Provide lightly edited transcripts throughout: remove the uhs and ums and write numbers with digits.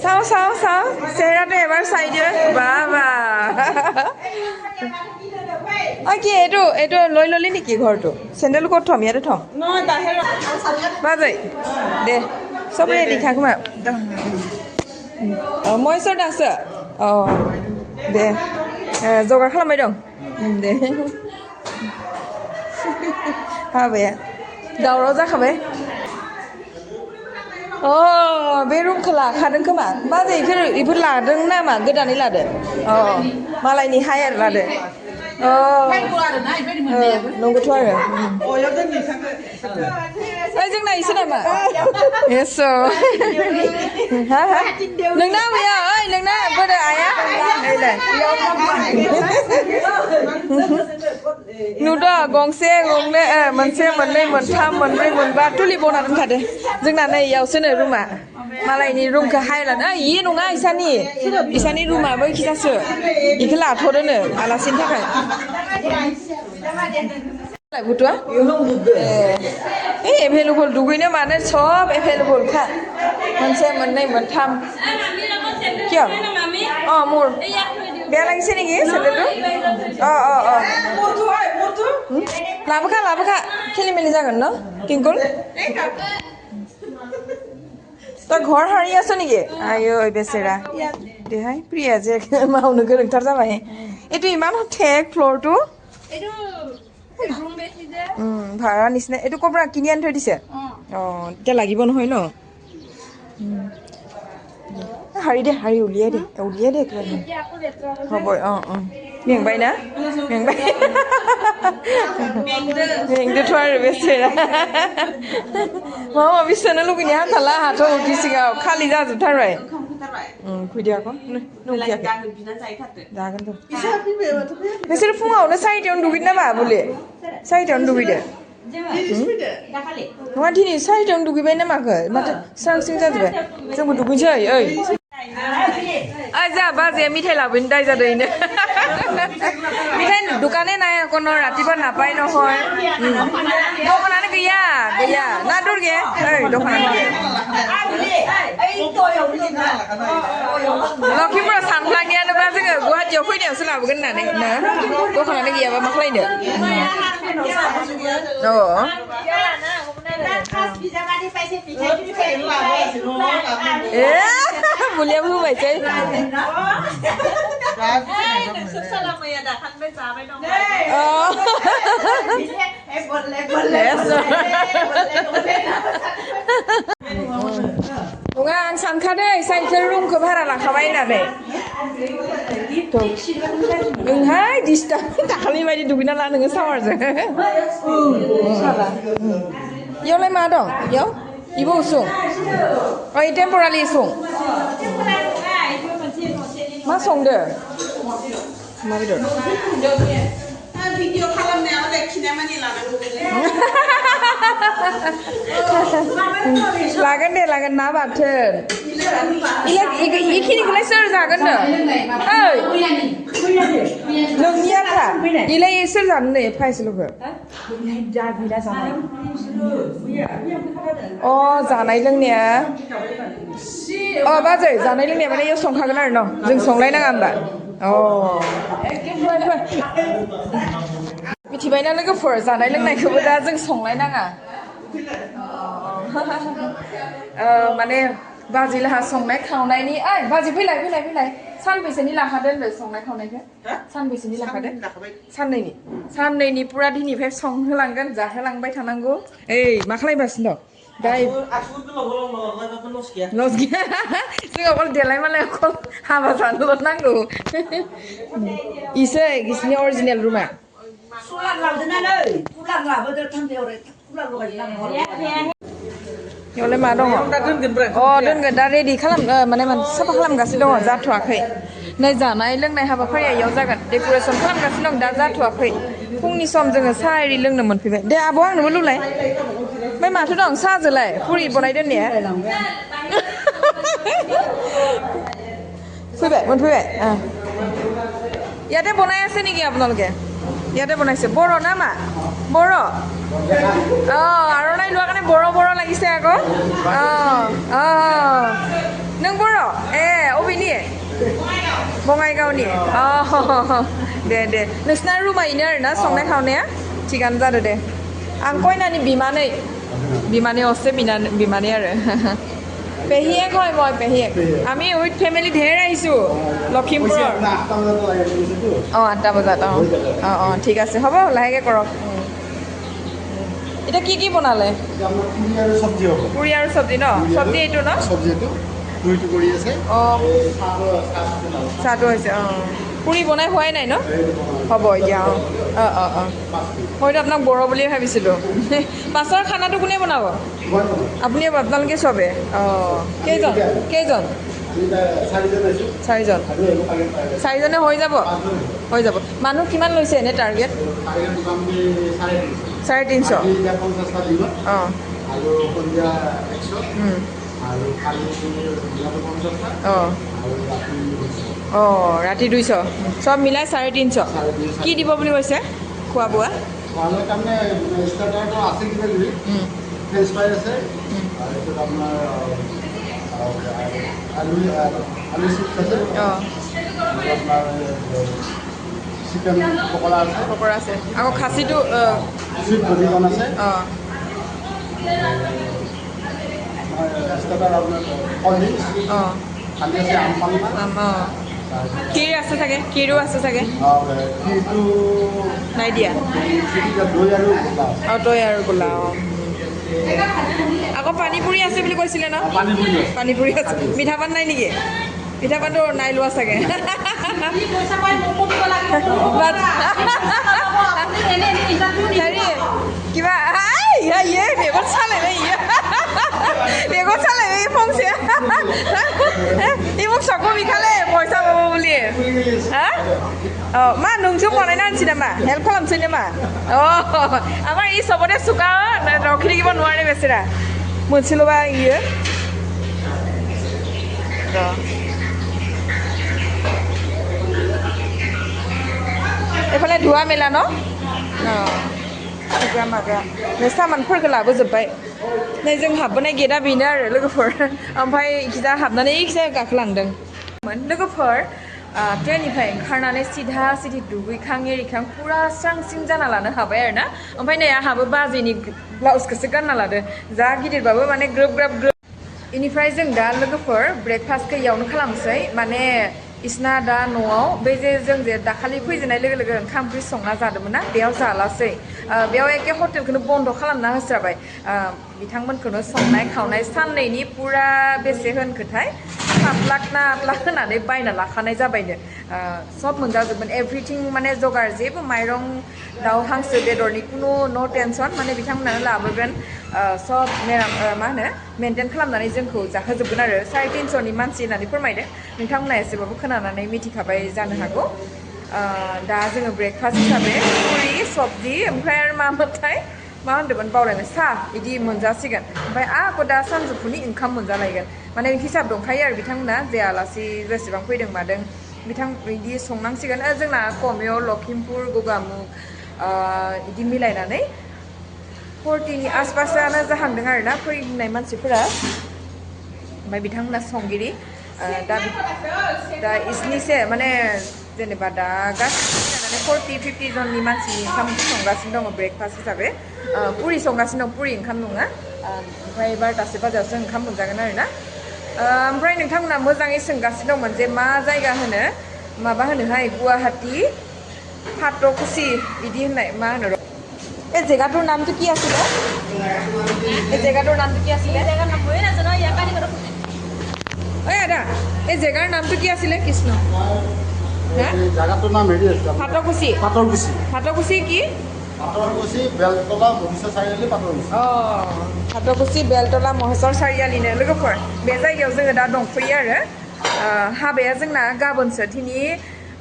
চাওঁ চেহেৰাটো এবাৰ চাই দিয়ে বা অ কি এইটো লৈ ললি নেকি ঘৰটো চেণ্ডেল ক'ত থ'ম ইয়াতে থ'ম বাজৈ দে চব ৰেডি খা ঘুমা মই ওচৰত আছে অঁ দে जगार खालामबाय दं दे हाबाया दावराव जाखाबाय अ बे रुमखौ लाखादों खोमा बाजै इफोर लादों नामा गोदानै लादों अ मालायनि हायार लादों अ नंगौथ' आरो ओइ जोंना इसे नामा एस' नोंना आबैया ओइ नोंना बोरो आया ओइलाय नुदो गंसे गंनै मोनसे मोननै मोनथाम मोनब्रै मोनबा तुलि बना दोनखादो जोंना नै इयावसो नो रुमा मालायनि रुमखौ हाय लादों इ नङा इसानि रुमा बैखिजासो इखौ लाथ'दोनो आलासिनि थाखाय बुथुआ एभेलेबल दुगैनो मानो सब एभेलेबल खा मोनसे मोननै मोनथाम किय अ मुर बेया लागिছে নেকি চেন্দেলটো अ लाबोखा खेलिमेलि जागोन न किंकुल तই ঘৰ হাৰি আছ নেকি आयै बेसेरा देहाय प्रिया जे मावनो गोरोंथार जाबाय এইটো ইমান ঠেক ফ্ল'ৰটো ভাড়া নিচিনা এইটো ক'ৰ পৰা কিনি আনি থৈ দিছে অঁ এতিয়া লাগিব নহয় ন হাৰি উলিয়াই দে হ'ব মেংবাই না मेंदोथ' आरो बेसेरा माबा माबि सोनो लुगैनाया हामथाला आंहाथ' उदै सिगाव खालि जाजोबथारबाय फैदो आक' नों फैयाखै जागोन र' नोंसोर फुङावनो 4टायावनो दुगैदो नामा बुलि 4टायावनो दुगैदो नङा दिनै 4टायावनो दुगैबाय ना माखो माथो स्रां स्रिं जाजोबबाय जोंबो दुगैनोसै ओइ जा बाजैया मिठाই लाबोनो दाय जादों इनो मिठाই দোকানে নাই অকনো ৰাতিপুৱা নাপায় নহয় দোকানানো गैया ना दुर्गे ओइ दखानानो गैया लखिमपुराव सानफ्लांनायानोबा जोङो गुवाहाटियाव फैनायावसो लाबोगोन होननानै ना दखानानो गैयाबा मा खालायनो बुलियाबो होबायसै नङा आं सानखादों साइकेल रुमखौ भारा लाखाबाय होननानै ओंहाय दिस्टार्ब दाखालि बायदि दुगैना ला नोङो सावारजों इयावलाय मा दं इयाव इबो उसुं ओइ टेम्परारि इसुं मा संदो मा बेदर भिडिअ खालामनायाव खिनाय मानि लागोन ना बाथोन इखिनिखौलाय सोर जागोननो ओइ नोंनि आथा इलाय सोर जानो नै एफा एसेल'खौ अ जानाय लोंनाया अ बाजै जानाय लोंनाया माने इयाव संखागोन आरो न जों संलायनाङा होमबा अ मिथिबायना लोगोफोर जानाय लोंनायखौबो दा जों संलायनाङा माने बाजै लाहा संनाय खावनायनि ओइ बाजै फैलाय सानबैसेनि लाखादो होनदो संनाय खावनायखौ सानबैसेनि लाखादो साननैनि पुरा दिननिफ्राय संहोलांगोन जाहोलांबाय थानांगौ ओइ मा खालायगासिनो दं लस गैया जों अकल देलाय मालाय अकल हाबा जानोल' नांगौ इसे इसिनि अरिजिनेल रुमा बेयावलाय मा दङ दोनगोन दा रेडि खालाम माने साफा खालामगासिनो दङ जाथ'वाखै नै जानाय लोंनाय हाबाफारिया इयाव जागोन डेक'रेसन खालामगासिनो दं दा जाथ'वाखै फुंनि सम जोङो साहा एरि लोंनो मोनफैबाय दे आब' आंनोबो लुलाय ओमफ्राय माथो दं साहाजोलाय पुरि बनाय दोननाया मोनफैबाय ইয়াতে বনাই আছে নেকি আপোনালোকে ইয়াতে বনাইছে বড় না মা বড় আৰণাই লোৱাৰ কাৰণে বড় লাগিছে আকৌ নং বড় बङाइगावनि दे नोंसिना रुमा इनो आरोना संनाय खावनाया थिगानो जादों दे आं कयनानि বিমানে আছে বিমানে আৰু পেহীয়েক হয় মই পেহীয়েক আমি উইথ ফেমিলি ঢেৰ আহিছোঁ লখিমপুৰৰ 8টা বজাত ঠিক আছে হ'ব লাহেকৈ কৰক এতিয়া কি বনালে পুৰি আৰু চব্জি ন চব্জি এইটো ন চাহটো হৈছে পুৰি বনাই হোৱাই নাই ন হ'ব এতিয়া মইতো আপোনাক বড়ো বুলিয়ে ভাবিছিলোঁ পাছৰ খানাটো কোনে বনাব আপুনি আপোনালোকে চবে কেইজন চাৰিজনে হৈ যাব মানুহ কিমান লৈছে এনে টাৰ্গেট 350 ৰাতি 200 চব মিলাই 350 কি দিব বুলি কৈছে খোৱা বোৱা পকৰা আছে আকৌ খাচীটো ক্ষীৰ আছে চাগে ক্ষীৰো আছে চাগে নাই দিয়া দৈ আৰু গোলা আকৌ পানী পুৰি আছে বুলি কৈছিলে ন পানী পুৰি আছে মিঠা পান নাই নেকি মিঠা পানটো নাই লোৱা চাগে হেৰি কিবা বেগত চালে এই ফংচে ই মোক চকু বিষালে পইচা পাব বুলি হা मा नोंसो बनायना होनसै नामा हेल्प खालामसै नामा आमार इ सबते चुका रखि থাকিব নোৱাৰে বেচেरा मोनसेल'बा इयो एफाले धुवा मेला न मागा मागा नै सामानफोरखौ लाबोजोब्बाय नै जों हाबबोनाय गेटआ बेनो आरो लोगोफोर ओमफ्राय इखिजा हाबनानै इखिजा गाखोलांदों लोगोफोर ट्रेननिफ्राय ओंखारनानै सिधि दुगैखां एरिखां फुरा स्रांसिं जाना लानो हाबाय आरो ना ओमफ्राय नै आंहाबो बाजैनि ब्लाउसखौसो गानना लादो जा गिदिरबाबो माने ग्रोब ग्राब इनिफ्राय जों दा लोगोफोर ब्रेकफास्टखौ इयावनो खालामसै माने इसना दा न'आव बे जे जों जे दाखालि फैजेननाय लोगो लोगो ओंखाम ओंख्रि संना जादोंमोन ना बेयाव जालासै बेयाव एखे हटेलखौनो बन्द खालामना होस्राबाय बिथांमोनखौनो संनाय खावनाय साननैनि पुरा बेसे होनखोथाय 7 लाख ना 8 लाख होनानै बायना लाखानाय जाबायनो सब मोनजाजोबगोन एभ्रिथिं माने जगार जेबो माइरं दाउ हांसो बेदरनि कुनु नो टेनसन माने बिथांमोनानो लाबोगोन सब मा होनो मेनटेन खालामनानै जोंखौ जाहोजोबगोन आरो 350 नि मानसि होननानै फोरमायदों नोंथांमोना एसेबाबो खोनानानै मिथिखाबाय जानो हागौ दा जोङो ब्रेकफास्ट हिसाबै पुरि सब्जि ओमफ्राय आरो मामोनथाय मा होनदोंमोन बावलायबाय साहा बिदि मोनजासिगोन ओमफ्राय आंखौ दा सानजौफुनि ओंखाम मोनजालायगोन माने हिसाब दंखायो आरो बिथांमोना जे आलासि बेसेबां फैदों मादों बिदि संनांसिगोन जोंना कमेव लखिमपुर गगामुख बिदि मिलायनानै 40 नि आसपासानो जाहांदों आरो ना फैनाय मानसिफोरा ओमफ्राय बिथांमोना संगिरि दा इसनिसे माने जेनेबा दा गासिबो 40-50 जननि मानसिनि ओंखाम संगासिनो दङ ब्रेकफास्ट हिसाबै पुरि संगासिनो दं पुरि ओंखाम नङा ओमफ्राय 12टासो बाजायावसो ओंखाम मोनजागोन आरो ना ओमफ्राय नोंथांमोना मोजाङै सोंगासिनो दंमोन जे मा जायगा होनो माबा होनोहाय गुवाहाटी फाटकुसि बिदि होननाय मा होनो এই জেগাটোৰ নামটো কি আছিল এই জেগাটোৰ নামটো কি আছিল জেগাৰ নাম মই নাজানো ইয়া কানি কৰা ঐ আদা এই জেগাৰ নামটো কি আছিল কৃষ্ণ হ্যাঁ জায়গাটোৰ নাম হেৰি আছে ফাটকুসি ফাটকুসি কি ফাটকুসি বেলতলা মহেশ্বৰ চাৰিআলি ফাটকুসি फाटकुसि बेलतला महेश्वर चारियालिनो लोगोफोर बे जायगायाव जोङो दा दंफैयो आरो हाबाया जोंना गाबोनसो दिनै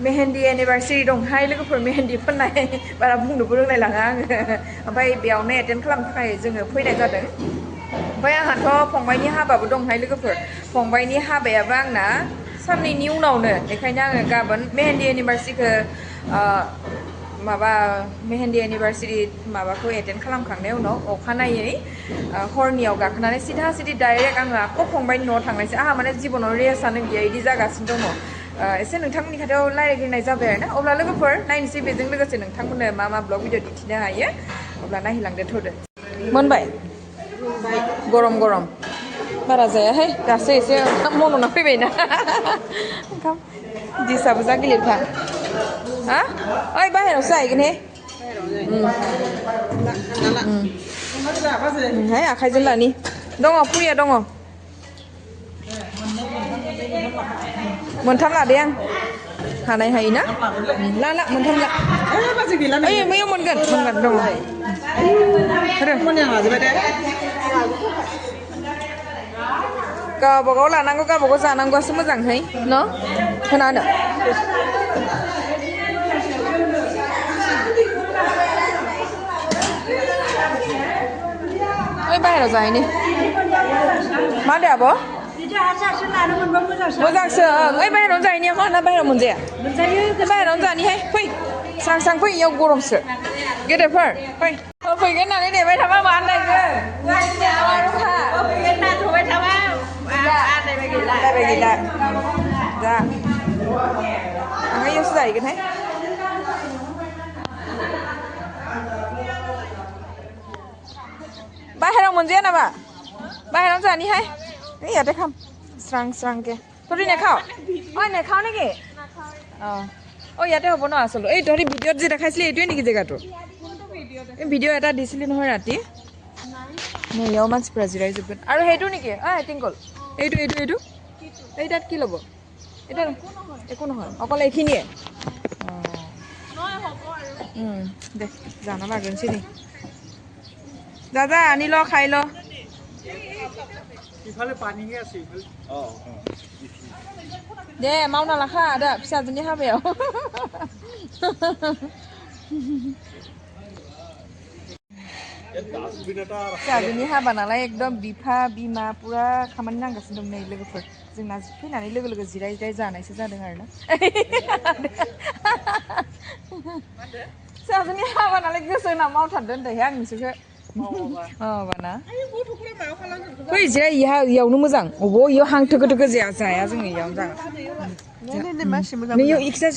मेहेन्दी एनिभार्सारि दंहाय लोगोफोर मेहेन्दी फोननाय बारा बुंनोबो रोंलायलाङा आङो ओमफ्राय बेयावनो एटेन्ड खालामनो थाखाय जोङो फैनाय जादों ओमफ्राय आंहाथ' फंबायनि हाबाबो दंहाय लोगोफोर फंबायनि हाबायाबो आंना साननैनि उनावनो बेखायनो आङो गाबोन मेहेन्दी एनिभार्सारिखौ माबा मेहेन्दी एनिभार्सारि माबाखौ एटेन्ड खालामखांनायनि उनाव अखानायै हरनियाव गाखोनानै सिधा डाइरेक्ट आङो आख' फंबायनि न'आव थांनायसै आंहा माने जिबनाव रेस्टआनो गैया बिदि जागासिनो दङ एसे नोंथांमोननि खाथियाव रायज्लायग्रोनाय जाबाय आरो ना अब्ला लोगोफोर नायनोसै बेजों लोगोसे नोंथांमोननो मा मा ब्लग भिडिअ दिन्थिनो हायो अब्ला नायहैलांदो थ'दो मोनबाय गरम गरम बारा जायाहाय दासो एसे ओंखाम मन'ना फैबायना ओंखाम दिसाबो जा गिलिरखा हा ओइ बाहेरायावसो जाहैगोन हे हाय आखाइजों लानि दङ पुरिया दङ मोनथाम लादे आं हानाय हायोना ला मोनथाम ला ओइ बैयाव मोनगोन दङ गावबागाव लानांगौ गावबागाव जानांगौआसो मोजांहै न' होनानो ओइ बाहेरायाव जाहैनि मा दे आब' मोजांसो ओइ बाहेरायावनो जाहैनि आं ना बाहेरायाव मोनजाया बाहेरायावनो जानिहाय फै स्रां स्रां फै इयाव गरमसो गेदेरफोर फै फैगोन होननानै नेबाय थाबा मा आन्दायगोन आन्दायबाय गैला जा आं इयावसो जाहैगोनहाय बाहेरायाव मोनजाया नामा बाहेरायावनो जानिहाय এই ইয়াতে খাম স্ৰাং স্ৰাংকে তহঁতি নেখাও ঐ নেখাও নেকি অঁ ইয়াতে হ'ব ন আচলতে এই তহঁতি ভিডিঅ'ত যে দেখাইছিলি এইটোৱে নেকি জেগাটো এই ভিডিঅ' এটা দিছিলি নহয় ৰাতি ইয়াও মাছপুৰা জিৰাই জুবিন আৰু সেইটো নেকি টিংকল এইটো এইটো এইটো এই তাত কি ল'ব এটা একো নহয় অকল এইখিনিয়ে দে জানা মাগনছি নি যা যা আনি ল খাই ল इफाले पानी है आसि दे मावना लाखा आदा फिसाजोनि हाबायाव फिसाजोनि हाबा नालाय एकदम बिफा बिमा पुरा खामानि नांगासिनो दं नै लोगोफोर जोंना फैनानै लोगो लोगो जिराय जिराय जानायसो जादों आरोना फिसाजोनि हाबा नालाय गोसो होना मावथारदों होनदोंहाय आं नोंसोरखौ माबाना फै जिराय इयावनो मोजां अबाव इयाव हां थोखो थोखो जाया जोङो इयावनो जागोन नैयाव इखिजा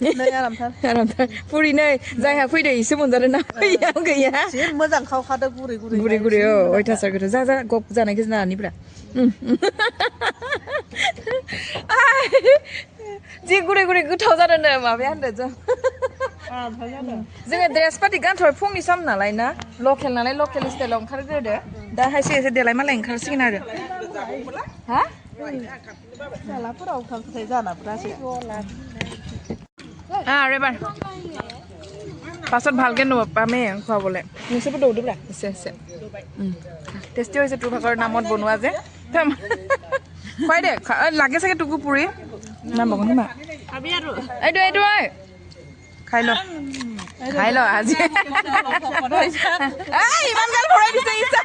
आरामथार पुरि नै जायहा फैदो इसे मोनजादों ना इयाव गैया मोजां खावखादो गुरै गुरै गुरै अयथासार गोथाव जा जा गप जानायखौ जानानैब्रा जि गुरै गुरै गोथाव जादोंनो माबाया होनदो जों जोङो ड्रेस पार्टि गानथ'बाय फुंनि सम नालाय ना लकेल नालाय लकेल स्टाइलाव ओंखारग्रोदो दाहायसो एसे देलाय मालाय ओंखारसिगोन आरो हा फिसालाफोराव ओंखारखोथाय जानाफोरासो আৰু এবাৰ পাছত ভালকৈ পামেই খুৱাবলৈ নিশ্চয় দৌৰিবা এছে এছে টেষ্টি হৈছে তোৰ ভাগৰ নামত বনোৱা যে খুৱাই দে লাগে চাগে তোকো পুৰি নাম বগন মা এইটো এইটো ঐ খাই ল আজি ইমান গাল ভৰাই দিছে ইচ্ছা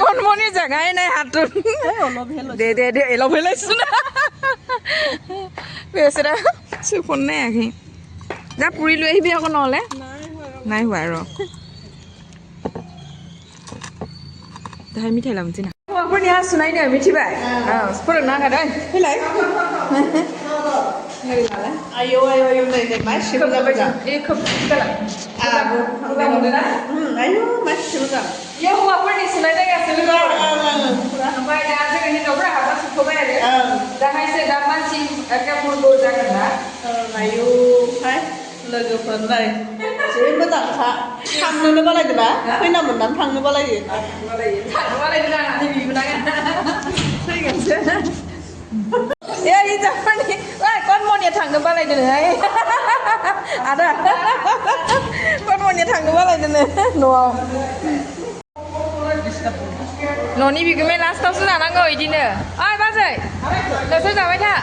কণমণিৰ জেগাই নাই হাতত দে দে দে এলভ হৈ লৈছো না বেচেৰা চুপন নাই আহি যা পুৰি লৈ আহিবি আকৌ নহ'লে নাই হোৱা ৰ दाहाय मिथाइ लाबोनोसै ना हौवाफोरनि हासुनायनो मिथिबाय फोरोंना होदों फैलाय आयौ आयौ आयौ नै नै मासि मोजां मोजां ए खोब मोजां मोनदोंना आयौ मासि मोजां इयो हौवाफोरनि सुनाय जायगासो ओमफ्राय दा जोङो हिनजावफोरा हाबा सुथ'बाय आरो दाहायसो दा मानसि एखे मुरगौ जागोन ना आयौ हाय लोगोफोरलाय जि मोजांखा थांनोनो बालायदोंना फैना मोननानै थांनो बालायो थांनो बालायदों जानानै बिबोनांगोन फैगोनसो ए हिनजावफोरनि कनमनिया थांनो बालायदोंहाय आदा कनमनिया थांनो बालायदोंनो न'आव न'नि बिगुमाया लास्टावसो जानांगौ बिदिनो ओइ बाजै नोंसोर जाबाय था